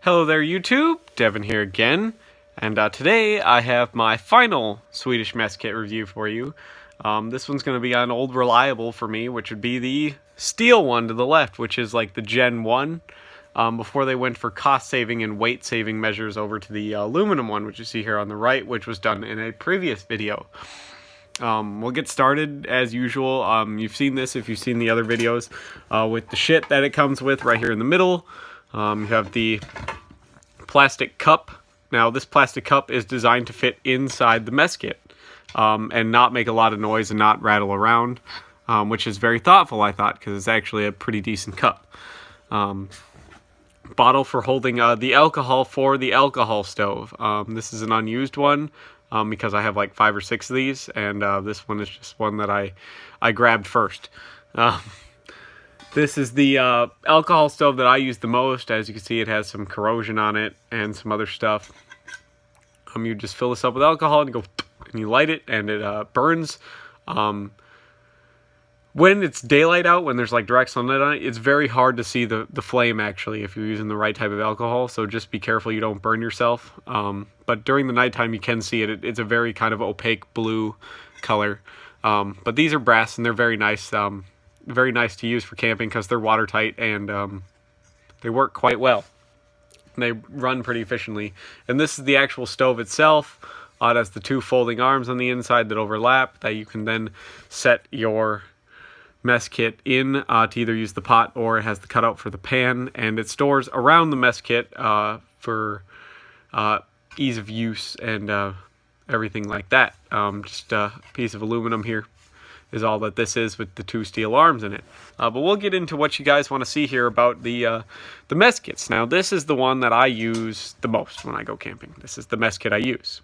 Hello there YouTube, Devin here again, and today I have my final Swedish mess kit review for you. This one's going to be on Old Reliable for me, which would be the steel one to the left, which is like the Gen 1, before they went for cost saving and weight saving measures over to the aluminum one, which you see here on the right, which was done in a previous video. We'll get started as usual. You've seen this if you've seen the other videos, with the shit that it comes with right here in the middle. You have the plastic cup. Now this plastic cup is designed to fit inside the mess kit, and not make a lot of noise and not rattle around, which is very thoughtful, I thought, because it's actually a pretty decent cup. Bottle for holding the alcohol for the alcohol stove. This is an unused one, because I have like 5 or 6 of these, and this one is just one that I grabbed first. This is the alcohol stove that I use the most. As you can see, it has some corrosion on it and some other stuff. You just fill this up with alcohol and you go and you light it, and it burns. When it's daylight out, when there's like direct sunlight on it, it's very hard to see the flame actually if you're using the right type of alcohol. So just be careful you don't burn yourself. But during the nighttime you can see it. It's a very kind of opaque blue color. But these are brass and they're very nice. Very nice to use for camping because they're watertight and they work quite well. They run pretty efficiently. And this is the actual stove itself. It has the 2 folding arms on the inside that overlap that you can then set your mess kit in to either use the pot, or it has the cutout for the pan, and it stores around the mess kit for ease of use and everything like that. Just a piece of aluminum here is all that this is, with the 2 steel arms in it. But we'll get into what you guys want to see here about the mess kits. Now this is the one that I use the most when I go camping. This is the mess kit I use.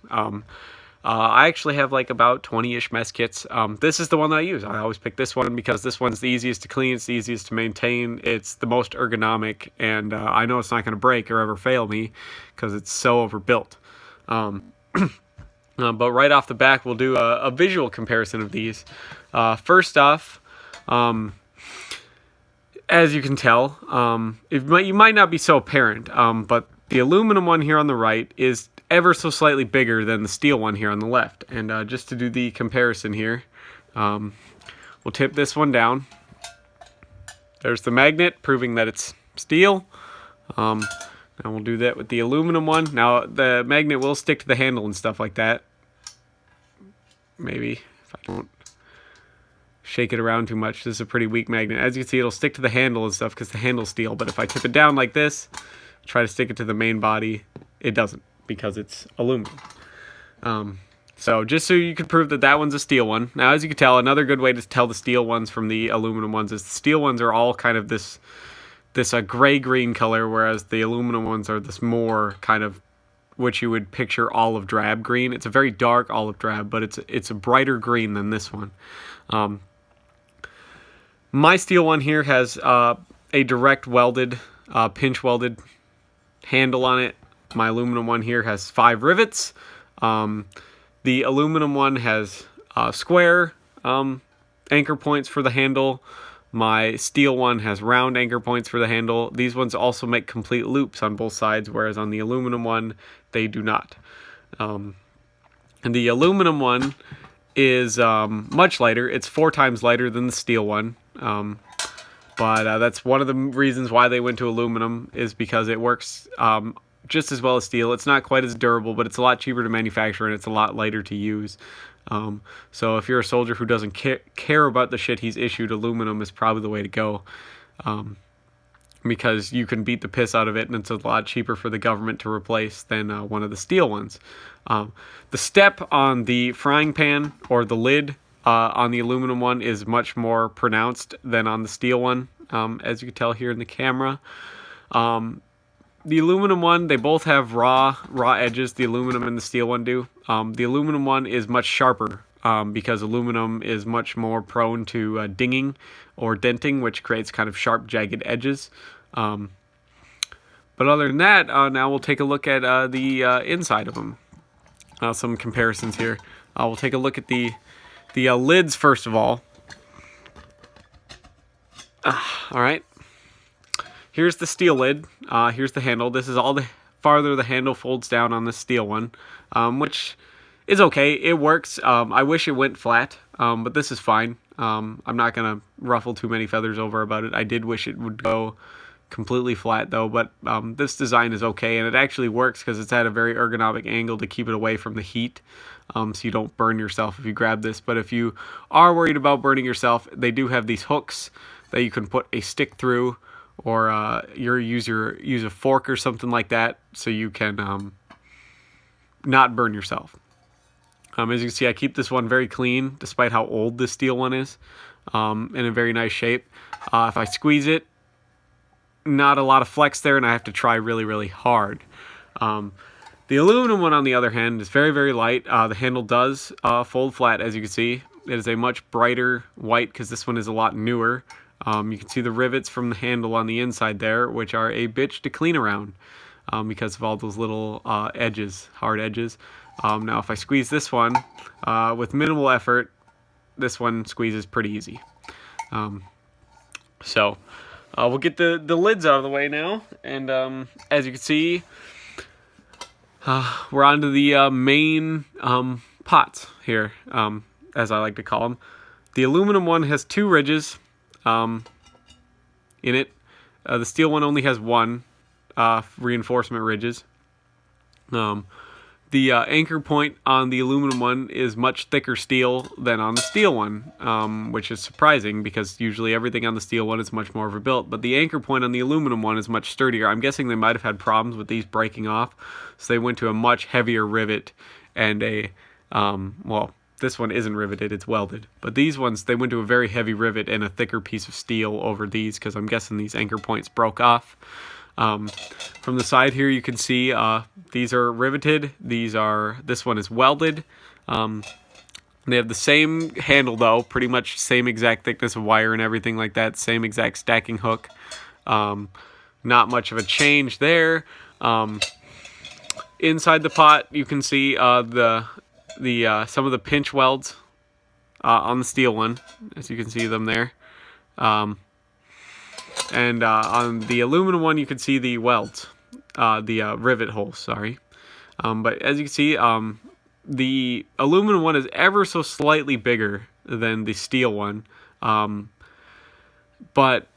I actually have like about 20-ish mess kits. This is the one that I use. I always pick this one because this one's the easiest to clean, it's the easiest to maintain, it's the most ergonomic, and I know it's not going to break or ever fail me because it's so overbuilt. But right off the back, we'll do a visual comparison of these. First off, as you can tell, you might not be so apparent, but the aluminum one here on the right is ever so slightly bigger than the steel one here on the left. And just to do the comparison here, we'll tip this one down. There's the magnet, proving that it's steel. Now we'll do that with the aluminum one. Now the magnet will stick to the handle and stuff like that. Maybe if I don't shake it around too much. This is a pretty weak magnet. As you can see, it'll stick to the handle and stuff because the handle's steel. But if I tip it down like this, try to stick it to the main body, it doesn't because it's aluminum. So just so you can prove that that one's a steel one. Now, as you can tell, another good way to tell the steel ones from the aluminum ones is the steel ones are all kind of this gray-green color, whereas the aluminum ones are this more kind of which you would picture olive drab green. It's a very dark olive drab, but it's a brighter green than this one. My steel one here has a direct welded, pinch welded handle on it. My aluminum one here has 5 rivets. The aluminum one has square anchor points for the handle. My steel one has round anchor points for the handle. These ones also make complete loops on both sides, whereas on the aluminum one, they do not. And the aluminum one is much lighter. It's 4 times lighter than the steel one. But that's one of the reasons why they went to aluminum, is because it works just as well as steel. It's not quite as durable, but it's a lot cheaper to manufacture and it's a lot lighter to use. So if you're a soldier who doesn't care about the shit he's issued, aluminum is probably the way to go, because you can beat the piss out of it and it's a lot cheaper for the government to replace than one of the steel ones. The step on the frying pan, or the lid, on the aluminum one is much more pronounced than on the steel one, as you can tell here in the camera. The aluminum one, they both have raw edges. The aluminum and the steel one do. The aluminum one is much sharper, because aluminum is much more prone to dinging or denting, which creates kind of sharp, jagged edges. But other than that, now we'll take a look at the inside of them. Some comparisons here. We'll take a look at the lids first of all. All right. here's the steel lid. Here's the handle. This is all the farther the handle folds down on the steel one, which is okay. It works. I wish it went flat, but this is fine. I'm not going to ruffle too many feathers over about it. I did wish it would go completely flat though, but this design is okay, and it actually works because it's at a very ergonomic angle to keep it away from the heat, so you don't burn yourself if you grab this. But if you are worried about burning yourself, they do have these hooks that you can put a stick through, or use a fork or something like that, so you can not burn yourself. As you can see, I keep this one very clean, despite how old this steel one is, in a very nice shape. If I squeeze it, not a lot of flex there, and I have to try really, really hard. The aluminum one, on the other hand, is very, very light. The handle does fold flat, as you can see. It is a much brighter white because this one is a lot newer. You can see the rivets from the handle on the inside there, which are a bitch to clean around because of all those little edges, hard edges. Now, if I squeeze this one with minimal effort, this one squeezes pretty easy. We'll get the lids out of the way now, and as you can see, we're on to the main pots here, as I like to call them. The aluminum one has 2 ridges in it. The steel one only has 1 reinforcement ridges. The anchor point on the aluminum one is much thicker steel than on the steel one, which is surprising because usually everything on the steel one is much more overbuilt. But the anchor point on the aluminum one is much sturdier. I'm guessing they might have had problems with these breaking off, so they went to a much heavier rivet and well, this one isn't riveted, it's welded. But these ones, they went to a very heavy rivet and a thicker piece of steel over these because I'm guessing these anchor points broke off. From the side here, you can see these are riveted. This one is welded. They have the same handle though, pretty much same exact thickness of wire and everything like that. Same exact stacking hook. Not much of a change there. Inside the pot, you can see some of the pinch welds on the steel one, as you can see them there. And on the aluminum one, you can see the welds, the rivet holes, sorry. But as you can see, the aluminum one is ever so slightly bigger than the steel one. But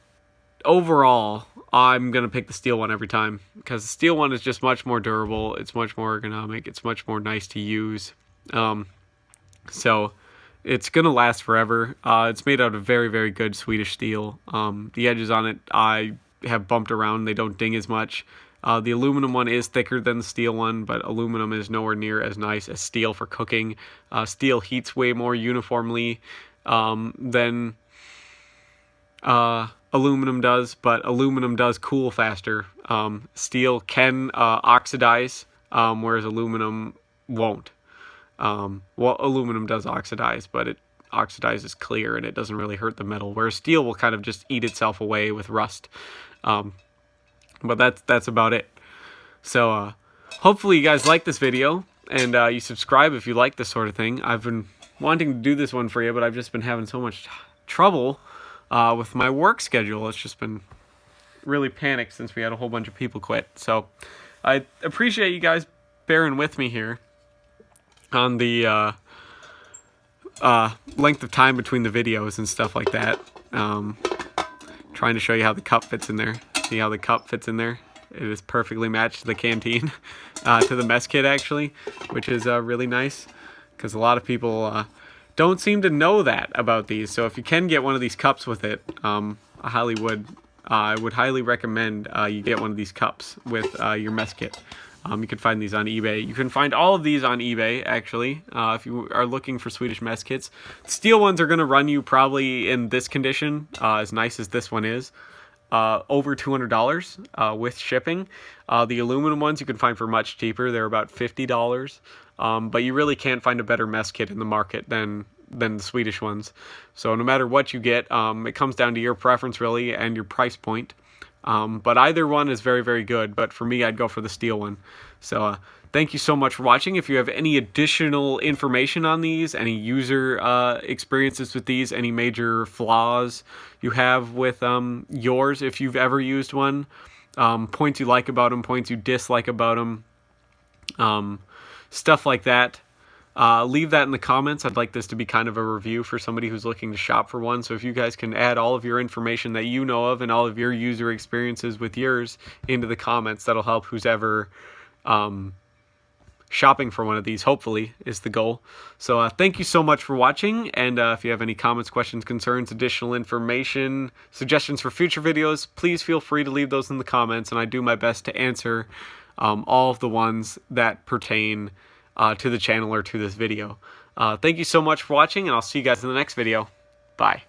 overall, I'm going to pick the steel one every time because the steel one is just much more durable. It's much more ergonomic. It's much more nice to use. So it's going to last forever. It's made out of very, very good Swedish steel. The edges on it I have bumped around. They don't ding as much. The aluminum one is thicker than the steel one, but aluminum is nowhere near as nice as steel for cooking. Steel heats way more uniformly than aluminum does, but aluminum does cool faster. Steel can oxidize, whereas aluminum won't. Well, aluminum does oxidize, but it oxidizes clear and it doesn't really hurt the metal, whereas steel will kind of just eat itself away with rust. But that's about it. So hopefully you guys like this video, and you subscribe if you like this sort of thing. I've been wanting to do this one for you, but I've just been having so much trouble with my work schedule. It's just been really panicked since we had a whole bunch of people quit. So I appreciate you guys bearing with me here on the length of time between the videos and stuff like that. Trying to show you how the cup fits in there. See how the cup fits in there? It is perfectly matched to the canteen, to the mess kit actually, which is really nice because a lot of people don't seem to know that about these. So if you can get one of these cups with it, I would highly recommend you get one of these cups with your mess kit. You can find these on eBay. You can find all of these on eBay, actually, if you are looking for Swedish mess kits. Steel ones are going to run you probably in this condition, as nice as this one is, over $200 with shipping. The aluminum ones you can find for much cheaper. They're about $50. But you really can't find a better mess kit in the market than the Swedish ones. So no matter what you get, it comes down to your preference, really, and your price point. But either one is very, very good. But for me, I'd go for the steel one. So thank you so much for watching. If you have any additional information on these, any user experiences with these, any major flaws you have with yours, if you've ever used one, points you like about them, points you dislike about them, stuff like that, leave that in the comments. I'd like this to be kind of a review for somebody who's looking to shop for one. So if you guys can add all of your information that you know of and all of your user experiences with yours into the comments, that'll help who's ever shopping for one of these, hopefully, is the goal. So thank you so much for watching, and if you have any comments, questions, concerns, additional information, suggestions for future videos, please feel free to leave those in the comments, and I do my best to answer all of the ones that pertain to the channel or to this video. Thank you so much for watching, and I'll see you guys in the next video. Bye.